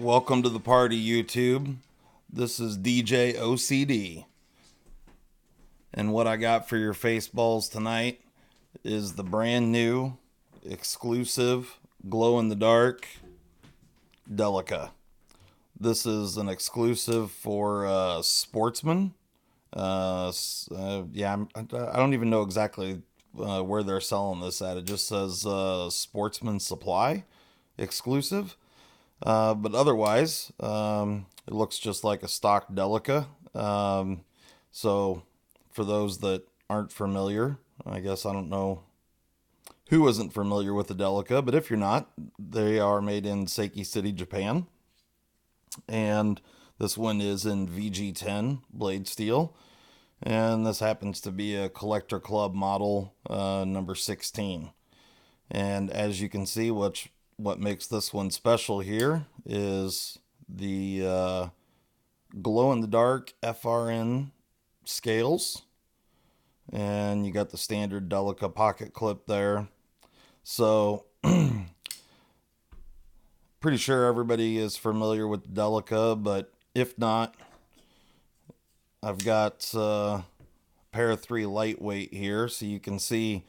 welcome to the party, YouTube. This is DJ OCD. And what I got for your face balls tonight is the brand new, exclusive, glow-in-the-dark Delica. This is an exclusive for sportsmen. I don't even know exactly where they're selling this at. It just says Sportsman Supply exclusive. But otherwise, it looks just like a stock Delica. So for those that aren't familiar, I guess I don't know who isn't familiar with the Delica, but if you're not, they are made in Seiki City, Japan. And this one is in VG10 blade steel. And this happens to be a Collector Club model number 16. And as you can see, what makes this one special here is the glow-in-the-dark FRN scales. And you got the standard Delica pocket clip there. So, pretty sure everybody is familiar with Delica, but if not, I've got a pair of 3 lightweight here, so you can see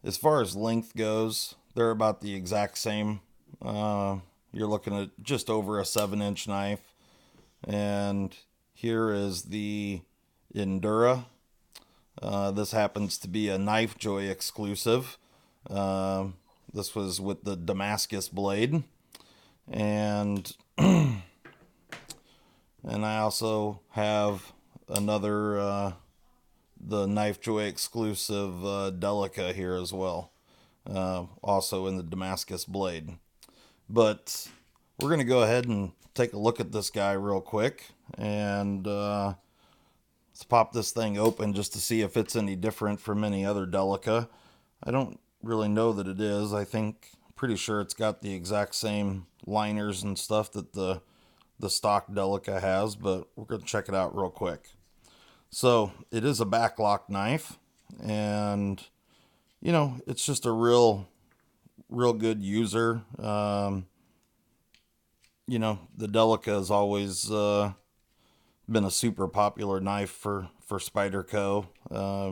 as far as length goes, they're about the exact same. You're looking at just over a 7-inch knife. And here is the Endura. This happens to be a Knife Joy exclusive. This was with the Damascus blade. And and I also have another the Knife Joy exclusive Delica here as well. Also in the Damascus blade. But we're going to go ahead and take a look at this guy real quick. And let's pop this thing open just to see if it's any different from any other Delica. I don't really know that it is. Pretty sure it's got the exact same liners and stuff that the stock Delica has, but we're going to check it out real quick. So it is a backlock knife, and you know, it's just a real good user. You know, the Delica has always been a super popular knife for Spyderco.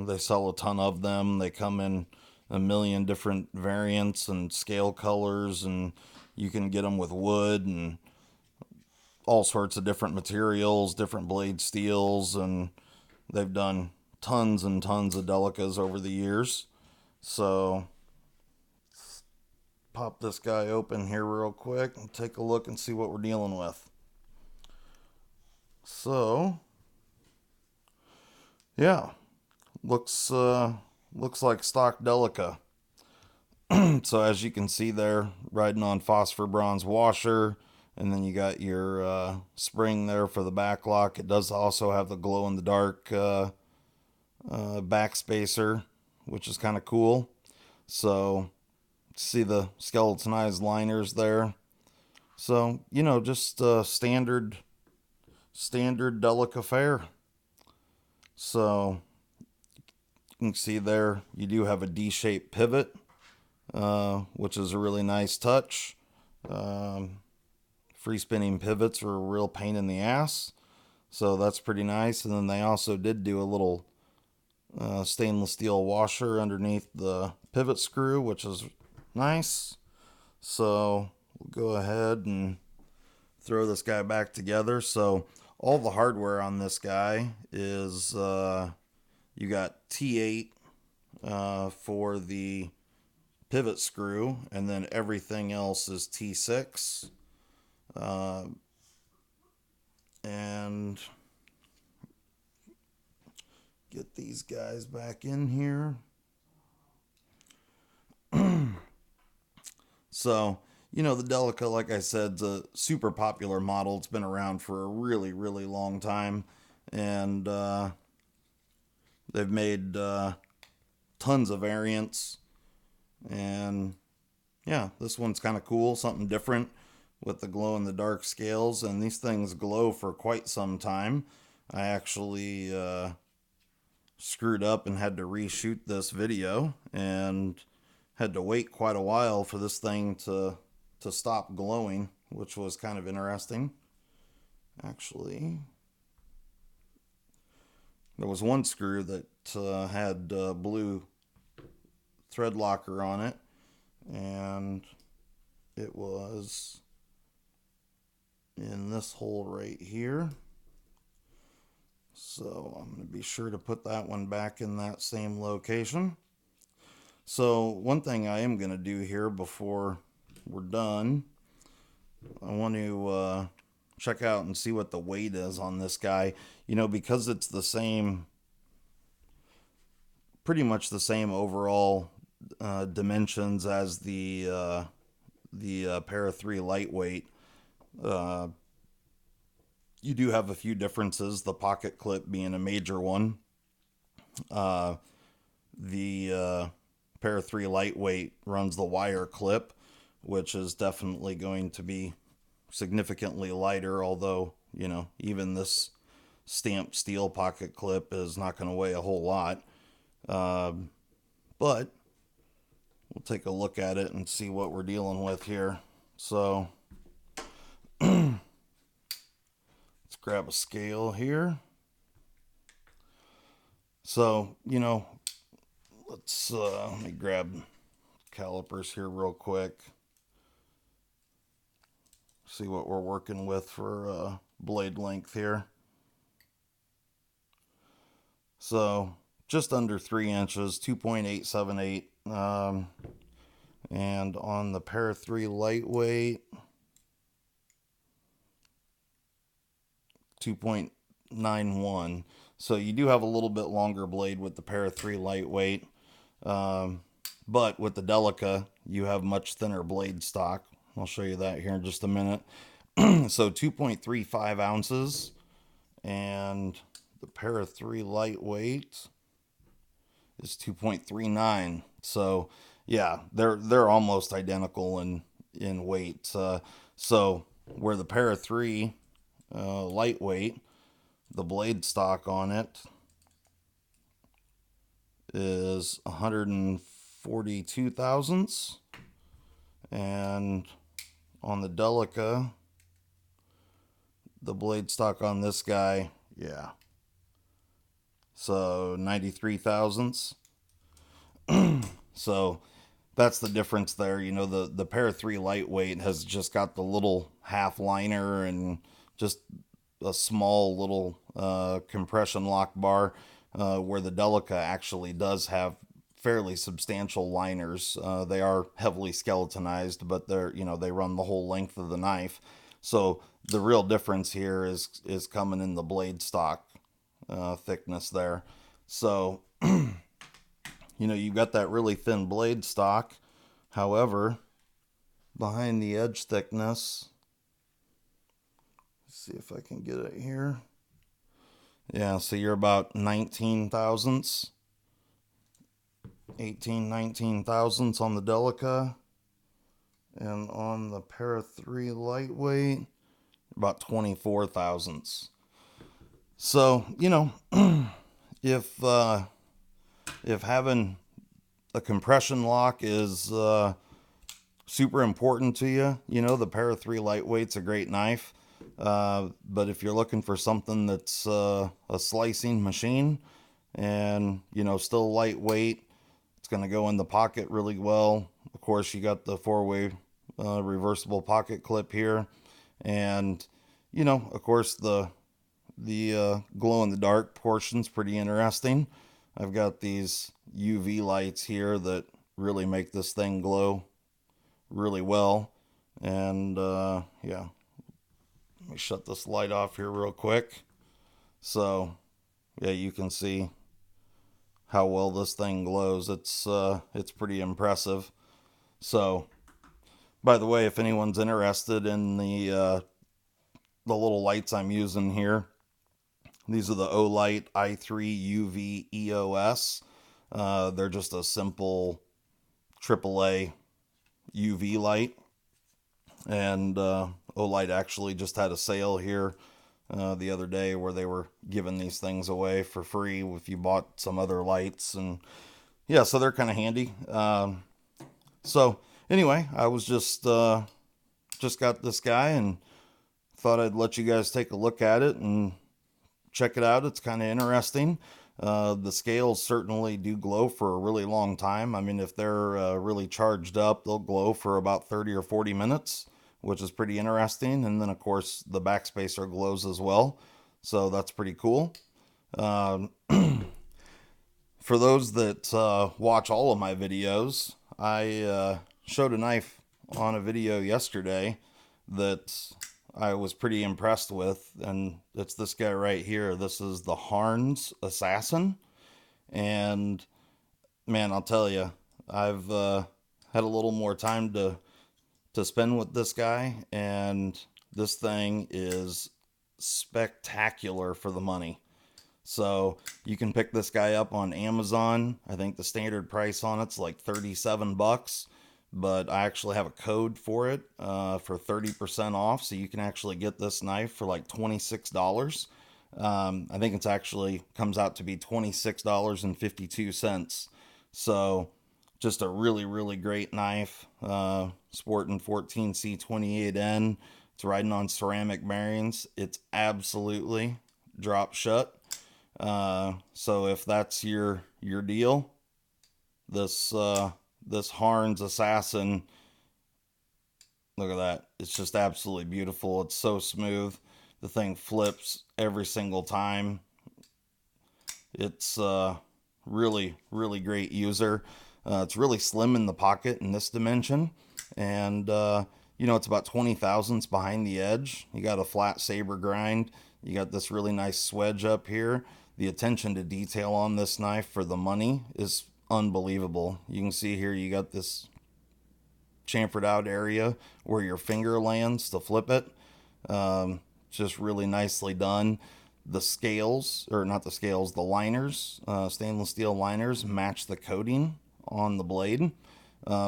They sell a ton of them. They come in a million different variants and scale colors, and you can get them with wood and all sorts of different materials, different blade steels, and they've done tons and tons of Delicas over the years. So let's pop this guy open here real quick and take a look and see what we're dealing with. So yeah, looks like stock Delica. So as you can see there, riding on phosphor bronze washer, and then you got your spring there for the back lock. It does also have the glow-in-the-dark back spacer, which is kind of cool. So see the skeletonized liners there. So, you know, just standard Delica fare. So you can see there you do have a D-shaped pivot, which is a really nice touch. Free spinning pivots are a real pain in the ass, so that's pretty nice. And then they also did do a little stainless steel washer underneath the pivot screw, which is nice. So we'll go ahead and throw this guy back together. So all the hardware on this guy is you got T8 for the pivot screw, and then everything else is T6. And get these guys back in here. So, you know, the Delica, like I said, is a super popular model. It's been around for a really, really long time. And they've made tons of variants. And yeah, this one's kind of cool, something different with the glow-in-the-dark scales. And these things glow for quite some time. I actually screwed up and had to reshoot this video and had to wait quite a while for this thing to stop glowing. which was kind of interesting. Actually, there was one screw that had blue thread locker on it, and it was in this hole right here. So I'm going to be sure to put that one back in that same location. So one thing I am going to do here before we're done, I want to check out and see what the weight is on this guy. You know, because it's the same, pretty much the same overall dimensions as the Para 3 lightweight. You do have a few differences, the pocket clip being a major one. The Para 3 lightweight runs the wire clip, which is definitely going to be significantly lighter, although, you know, even this stamped steel pocket clip is not going to weigh a whole lot. But we'll take a look at it and see what we're dealing with here. So let's grab a scale here. So, you know, let me grab calipers here real quick. See what we're working with for blade length here. So just under 3 inches, 2.878. And on the Para 3 lightweight, 2.91. So you do have a little bit longer blade with the Para 3 lightweight. But with the Delica, you have much thinner blade stock. I'll show you that here in just a minute. So 2.35 ounces. And the Para 3 lightweight is 2.39. So yeah, they're almost identical in weight. So where the Para 3 lightweight, the blade stock on it is 142 thousandths, and on the Delica, the blade stock on this guy, yeah, so 93 thousandths. So that's the difference there. You know, the Para 3 lightweight has just got the little half liner and just a small little compression lock bar, where the Delica actually does have fairly substantial liners. They are heavily skeletonized, but they're, you know, they run the whole length of the knife. So the real difference here is coming in the blade stock thickness there. So you know, you've got that really thin blade stock. However, behind the edge thickness, let's see if I can get it here. Yeah, so you're about 19 thousandths, 18, 19 thousandths on the Delica. And on the Para 3 lightweight, about 24 thousandths. So, you know, if having a compression lock is super important to you, you know, the Para 3 lightweight's a great knife. But if you're looking for something that's a slicing machine and, you know, still lightweight, it's going to go in the pocket really well. Of course, you got the 4-way reversible pocket clip here. And, you know, of course, the glow in the dark portion's pretty interesting. I've got these UV lights here that really make this thing glow really well. And yeah, let me shut this light off here real quick. So yeah, you can see how well this thing glows. It's pretty impressive. So, by the way, if anyone's interested in the little lights I'm using here, these are the Olight i3 UV EOS. They're just a simple AAA UV light. And Olight actually just had a sale here the other day where they were giving these things away for free if you bought some other lights. And yeah, so they're kind of handy. So anyway, I was just just got this guy and thought I'd let you guys take a look at it and check it out. It's kind of interesting. The scales certainly do glow for a really long time. I mean, if they're really charged up, they'll glow for about 30 or 40 minutes, which is pretty interesting. And then, of course, the backspacer glows as well. So that's pretty cool. Um, for those that watch all of my videos, I showed a knife on a video yesterday that I was pretty impressed with, and it's this guy right here. This is the Harnes Assassin, and man, I'll tell you, I've had a little more time to spend with this guy, and this thing is spectacular for the money. So you can pick this guy up on Amazon. I think the standard price on it's like 37 bucks, but I actually have a code for it for 30% off. So you can actually get this knife for like $26. I think it's actually comes out to be $26.52. So just a really, really great knife. Sporting 14C28N. It's riding on ceramic bearings. It's absolutely drop shut. So if that's your deal, this this Harnes Assassin, look at that. It's just absolutely beautiful. It's so smooth. The thing flips every single time. It's really, really great user. It's really slim in the pocket in this dimension, and you know, it's about 20 thousandths behind the edge. You got a flat saber grind. You got this really nice swedge up here. The attention to detail on this knife for the money is unbelievable. You can see here you got this chamfered out area where your finger lands to flip it. Just really nicely done. The scales, or not the scales, the liners, stainless steel liners match the coating on the blade.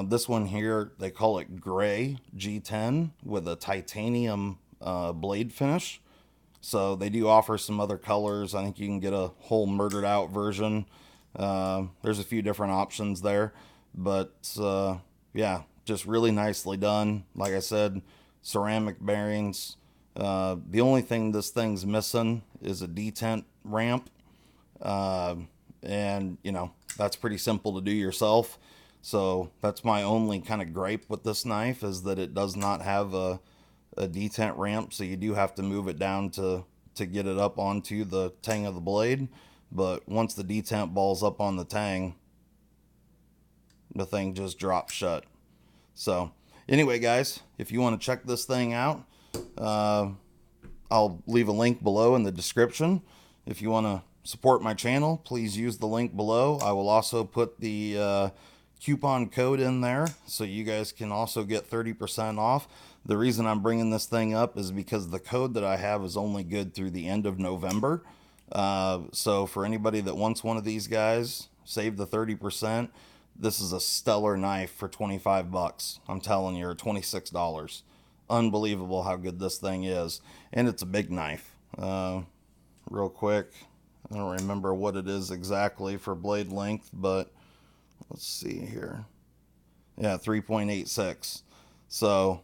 This one here, they call it Gray G10 with a titanium blade finish. So they do offer some other colors. I think you can get a whole murdered out version. There's a few different options there, but yeah, just really nicely done. Like I said, ceramic bearings. The only thing this thing's missing is a detent ramp, and you know, that's pretty simple to do yourself. So that's my only kind of gripe with this knife, is that it does not have a detent ramp, so you do have to move it down to get it up onto the tang of the blade. But once the detent ball's up on the tang, the thing just drops shut. So anyway, guys, if you want to check this thing out, I'll leave a link below in the description. If you want to support my channel, please use the link below. I will also put the coupon code in there, so you guys can also get 30% off. The reason I'm bringing this thing up is because the code that I have is only good through the end of November. So for anybody that wants one of these guys, save the 30%. This is a stellar knife for 25 bucks. I'm telling you, or $26. Unbelievable how good this thing is. And it's a big knife. Real quick, I don't remember what it is exactly for blade length, but let's see here. Yeah, 3.86. So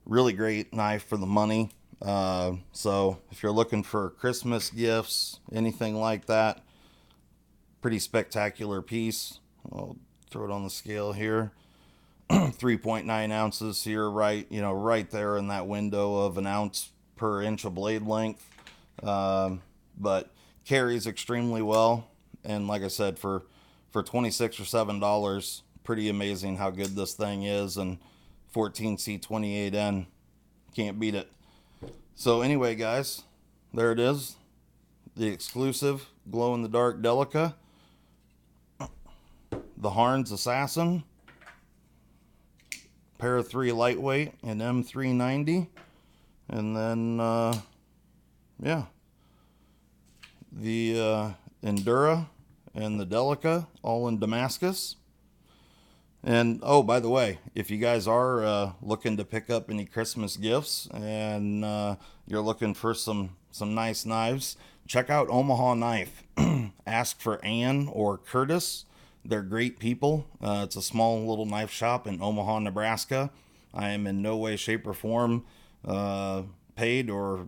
really great knife for the money. So if you're looking for Christmas gifts, anything like that, pretty spectacular piece. I'll throw it on the scale here. 3.9 ounces here, right, you know, right there in that window of an ounce per inch of blade length. But carries extremely well. And like I said, for $26 or $7, pretty amazing how good this thing is. And 14C28N, can't beat it. So anyway, guys, there it is. The exclusive glow-in-the-dark Delica. The Harnes Assassin. Para 3 lightweight and M390. And then, yeah, the Endura and the Delica, all in Damascus. And oh, by the way, if you guys are looking to pick up any Christmas gifts, and you're looking for some nice knives, check out Omaha Knife. Ask for Ann or Curtis. They're great people. It's a small little knife shop in Omaha, Nebraska. I am in no way, shape, or form paid or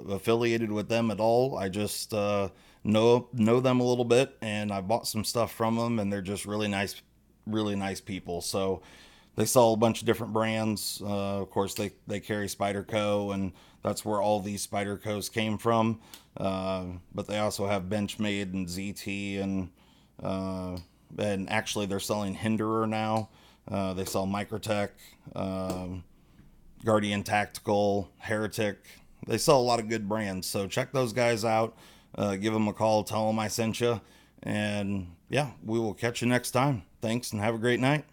affiliated with them at all. I just know them a little bit, and I bought some stuff from them, and they're just really nice people. So they sell a bunch of different brands. Of course, they carry Spyderco, and that's where all these Spydercos came from. But they also have Benchmade and ZT, and actually they're selling Hinderer now. They sell Microtech, Guardian Tactical, Heretic. They sell a lot of good brands, so check those guys out. Give them a call, tell them I sent you, and yeah, we will catch you next time. Thanks, and have a great night.